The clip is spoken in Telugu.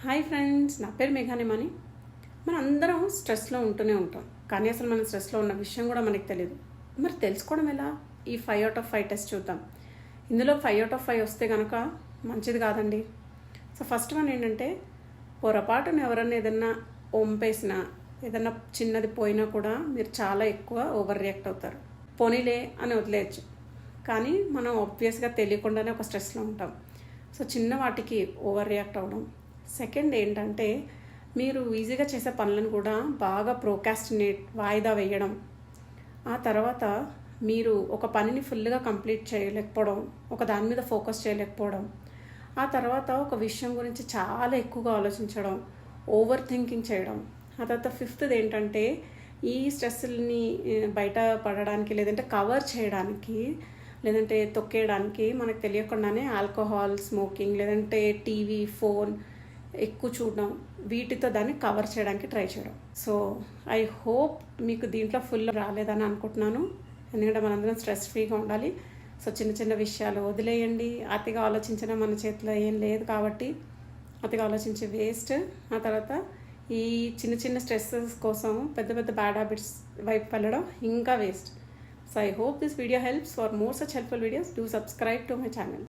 హాయ్ ఫ్రెండ్స్, నా పేరు మేఘానిమని. మనం అందరం స్ట్రెస్లో ఉంటూనే ఉంటాం, కానీ అసలు మనం స్ట్రెస్లో ఉన్న విషయం కూడా మనకు తెలియదు. మరి తెలుసుకోవడం ఎలా? ఈ 5/5 టెస్ట్ చూద్దాం. ఇందులో 5/5 వస్తే కనుక మంచిది కాదండి. సో ఫస్ట్ వన్ ఏంటంటే, పొరపాటున ఎవరన్నా ఏదన్నా వంపేసినా, ఏదన్నా చిన్నది పోయినా కూడా మీరు చాలా ఎక్కువ ఓవర్ రియాక్ట్ అవుతారు. పోనీలే అని వదిలేయచ్చు, కానీ మనం ఆబ్వియస్గా తెలియకుండానే ఒక స్ట్రెస్లో ఉంటాం. సో చిన్న వాటికి ఓవర్ రియాక్ట్ అవ్వడం. సెకండ్ ఏంటంటే, మీరు ఈజీగా చేసే పనులను కూడా బాగా ప్రోకాస్టినేట్, వాయిదా వేయడం. ఆ తర్వాత మీరు ఒక పనిని ఫుల్గా కంప్లీట్ చేయలేకపోవడం, ఒక దాని మీద ఫోకస్ చేయలేకపోవడం. ఆ తర్వాత ఒక విషయం గురించి చాలా ఎక్కువగా ఆలోచించడం, ఓవర్ థింకింగ్ చేయడం. ఆ తర్వాత ఫిఫ్త్ది ఏంటంటే, ఈ స్ట్రెస్ని బయట పడడానికి, లేదంటే కవర్ చేయడానికి, లేదంటే తొక్కేయడానికి మనకు తెలియకుండానే ఆల్కహాల్, స్మోకింగ్, లేదంటే టీవీ, ఫోన్ ఎక్కువ చూడడం, వీటితో దాన్ని కవర్ చేయడానికి ట్రై చేయడం. సో ఐ హోప్ మీకు దీంట్లో ఫుల్ రాలేదని అనుకుంటున్నాను, ఎందుకంటే మనందరం స్ట్రెస్ ఫ్రీగా ఉండాలి. సో చిన్న చిన్న విషయాలు వదిలేయండి. అతిగా ఆలోచించిన మన చేతిలో ఏం లేదు కాబట్టి అతిగా ఆలోచించి వేస్ట్. ఆ తర్వాత ఈ చిన్న చిన్న స్ట్రెస్సెస్ కోసం పెద్ద పెద్ద బ్యాడ్ హ్యాబిట్స్ వైపు వెళ్ళడం ఇంకా waste. So I hope this video helps. For more such helpful videos, do subscribe to my channel.